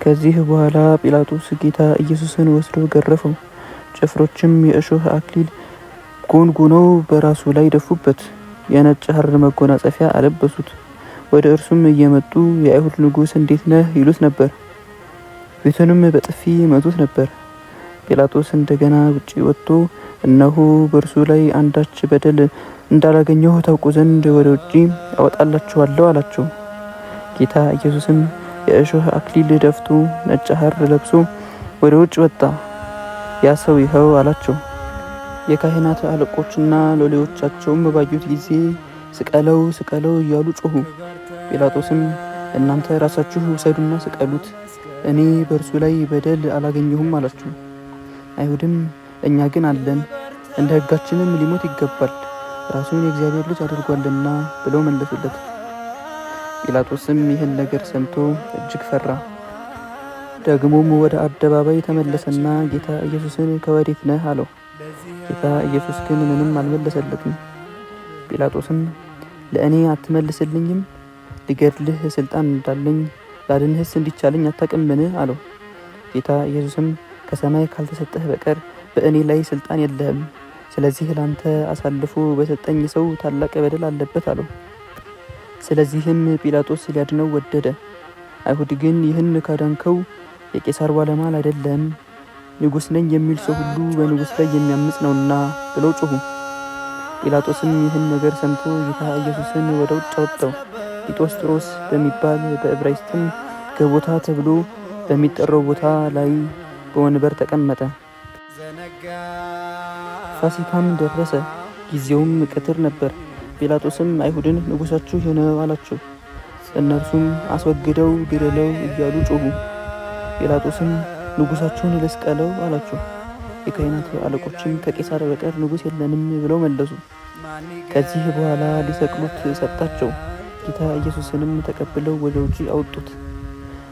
ከዚህ በኋላ ጲላጦስ ጌታ ኢየሱስን ወስዶ ገረፈው። ጭፍሮችም የእሾህ አክሊል ጎንጉነው በራሱ ላይ ደፉበት፣ የነጭ ሐር መጎናጸፊያ አለበሱት። ወደ እርሱም እየመጡ የአይሁድ ንጉሥ እንዴት ነህ ይሉት ነበር። ፊቱንም በጥፊ ይመቱት ነበር። ጲላጦስ እንደገና ውጪ ወጥቶ እነሆ በእርሱ ላይ አንዳች በደል እንዳላገኘሁ ታውቁ ዘንድ ወደ ውጪ አወጣላችኋለሁ አላቸው። ጌታ ኢየሱስም የእሾህ አክሊል ደፍቶ ነጭ ሐር ለብሶ ወደ ውጭ ወጣ። ያ ሰው ይኸው አላቸው። የካህናት አለቆችና ሎሌዎቻቸውም ባዩት ጊዜ ስቀለው ስቀለው እያሉ ጮሁ። ጲላጦስም እናንተ ራሳችሁ ውሰዱና ስቀሉት፣ እኔ በእርሱ ላይ በደል አላገኘሁም አላቸው። አይሁድም እኛ ግን አለን፣ እንደ ሕጋችንም ሊሞት ይገባል፣ ራሱን የእግዚአብሔር ልጅ አድርጓልና ብለው መለሱለት። ጲላጦስም ይህን ነገር ሰምቶ እጅግ ፈራ። ደግሞም ወደ አደባባይ ተመለሰና ጌታ ኢየሱስን ከወዴት ነህ አለው። ጌታ ኢየሱስ ግን ምንም አልመለሰለትም። ጲላጦስም ለእኔ አትመልስልኝም? ልገድልህ ስልጣን እንዳለኝ ላድንህስ እንዲቻለኝ አታውቅምን? አለው። ጌታ ኢየሱስም ከሰማይ ካልተሰጠህ በቀር በእኔ ላይ ስልጣን የለህም። ስለዚህ ላንተ አሳልፎ በሰጠኝ ሰው ታላቅ በደል አለበት አለው። ስለዚህም ጲላጦስ ሊያድነው ወደደ። አይሁድ ግን ይህን ካዳንከው የቄሳር ባለሟል አይደለም፣ ንጉሥ ነኝ የሚል ሰው ሁሉ በንጉሥ ላይ የሚያምጽ ነውና ብለው ጮሁ። ጲላጦስም ይህን ነገር ሰምቶ ጌታ ኢየሱስን ወደ ውጭ አወጣው። ሊጦስጥሮስ በሚባል በዕብራይስጥም ገቦታ ተብሎ በሚጠራው ቦታ ላይ በወንበር ተቀመጠ። ፋሲካም ደረሰ፣ ጊዜውም ቀትር ነበር። ጲላጦስም አይሁድን ንጉሳችሁ ይህ ነው አላቸው። እነርሱም አስወግደው ግደለው እያሉ ጮሁ። ጲላጦስም ንጉሳችሁን ልስቀለው አላቸው። የካህናት አለቆችም ከቄሳር በቀር ንጉሥ የለንም ብለው መለሱ። ከዚህ በኋላ ሊሰቅሉት ሰጣቸው። ጌታ ኢየሱስንም ተቀብለው ወደ ውጪ አወጡት።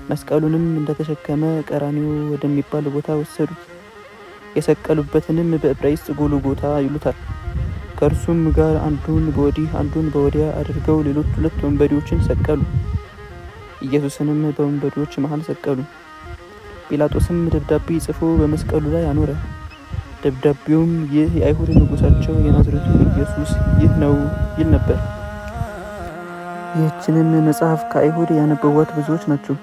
መስቀሉንም እንደተሸከመ ቀራንዮ ወደሚባል ቦታ ወሰዱት። የሰቀሉበትንም በዕብራይስጥ ጎልጎታ ይሉታል። ከእርሱም ጋር አንዱን በወዲህ አንዱን በወዲያ አድርገው ሌሎች 2 ወንበዴዎችን ሰቀሉ። ኢየሱስንም በወንበዴዎች መሃል ሰቀሉ። ጲላጦስም ደብዳቤ ጽፎ በመስቀሉ ላይ አኖረ። ደብዳቤውም ይህ የአይሁድ ንጉሳቸው የናዝሬቱ ኢየሱስ ይህ ነው ይል ነበር። ይህችንም መጽሐፍ ከአይሁድ ያነበቧት ብዙዎች ናቸው።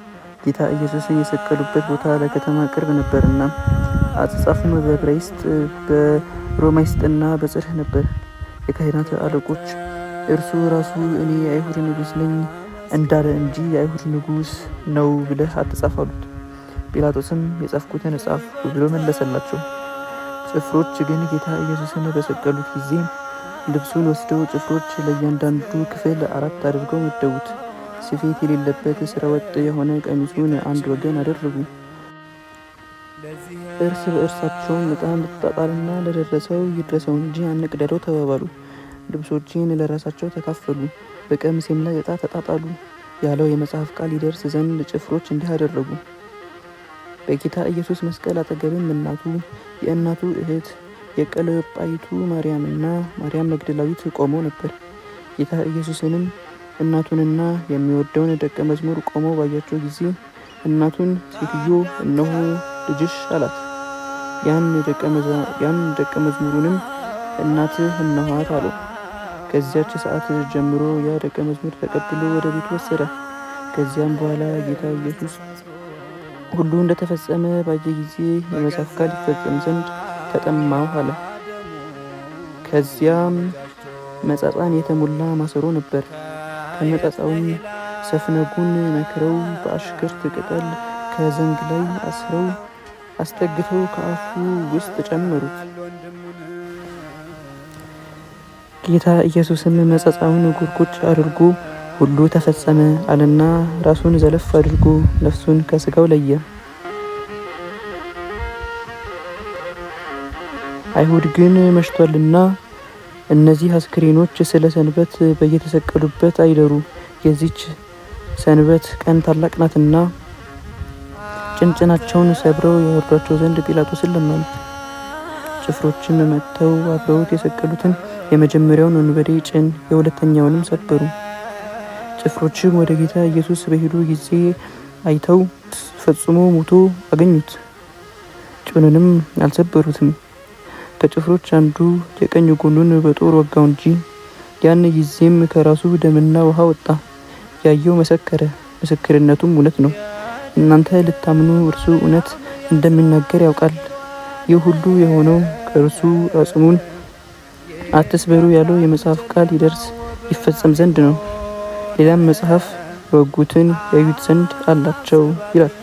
ጌታ ኢየሱስን የሰቀሉበት ቦታ ለከተማ ቅርብ ነበርና አጻጻፉም በዕብራይስጥ በሮማይስጥና በጽርዕ ነበር። የካህናት አለቆች እርሱ ራሱ እኔ የአይሁድ ንጉሥ ነኝ እንዳለ እንጂ የአይሁድ ንጉሥ ነው ብለህ አትጻፍ አሉት። ጲላጦስም የጻፍኩትን ጻፍ ብሎ መለሰላቸው። ጭፍሮች ግን ጌታ ኢየሱስን በሰቀሉት ጊዜ ልብሱን ወስደው ጭፍሮች ለእያንዳንዱ ክፍል 4 አድርገው መደቡት። ስፌት የሌለበት ስራ ወጥ የሆነ ቀሚሱን አንድ ወገን አደረጉ። እርስ በእርሳቸውም ዕጣ እንድትጣጣልና ለደረሰው ይድረሰው እንጂ አንቅደደው ተባባሉ። ልብሶችን ለራሳቸው ተካፈሉ፣ በቀሚሴም ላይ ዕጣ ተጣጣሉ ያለው የመጽሐፍ ቃል ይደርስ ዘንድ ጭፍሮች እንዲህ አደረጉ። በጌታ ኢየሱስ መስቀል አጠገብም እናቱ፣ የእናቱ እህት የቀለዮጳይቱ ማርያምና ማርያም መግደላዊት ቆመው ነበር። ጌታ ኢየሱስንም እናቱንና የሚወደውን ደቀ መዝሙር ቆመው ባያቸው ጊዜ እናቱን ሴትዮ እነሆ ልጅሽ አላት። ያን ደቀ መዝሙሩንም እናትህ እነኋት አለው። ከዚያች ሰዓት ጀምሮ ያ ደቀ መዝሙር ተቀብሎ ወደ ቤቱ ወሰደ። ከዚያም በኋላ ጌታ ኢየሱስ ሁሉ እንደተፈጸመ ባየ ጊዜ የመጽሐፍ ቃል ይፈጸም ዘንድ ተጠማሁ አለ። ከዚያም መጻጻን የተሞላ ማሰሮ ነበር። ከመጻጻውም ሰፍነጉን ነክረው በአሽክርት ቅጠል ከዘንግ ላይ አስረው አስጠግተው ከአፉ ውስጥ ጨመሩት። ጌታ ኢየሱስም መጻጻውን ጉርጉጭ አድርጎ ሁሉ ተፈጸመ አለና ራሱን ዘለፍ አድርጎ ነፍሱን ከስጋው ለየ። አይሁድ ግን መሽቷልና እነዚህ አስክሬኖች ስለ ሰንበት በየተሰቀሉበት አይደሩ፣ የዚች ሰንበት ቀን ታላቅ ናትና ጭንጭናቸውን ሰብረው ያወርዷቸው ዘንድ ጲላጦስን ለመኑት። ጭፍሮችም መጥተው አብረውት የሰቀሉትን የመጀመሪያውን ወንበዴ ጭን የሁለተኛውንም ሰበሩ። ጭፍሮችም ወደ ጌታ ኢየሱስ በሄዱ ጊዜ አይተው ፈጽሞ ሞቶ አገኙት። ጭኑንም አልሰበሩትም። ከጭፍሮች አንዱ የቀኝ ጎኑን በጦር ወጋው እንጂ ያን ጊዜም ከራሱ ደምና ውሃ ወጣ። ያየው መሰከረ፣ ምስክርነቱም እውነት ነው። እናንተ ልታምኑ እርሱ እውነት እንደሚናገር ያውቃል። ይህ ሁሉ የሆነው ከእርሱ አጽሙን አትስበሩ ያለው የመጽሐፍ ቃል ይፈጸም ዘንድ ነው። ሌላም መጽሐፍ የወጉትን ያዩት ዘንድ አላቸው ይላል።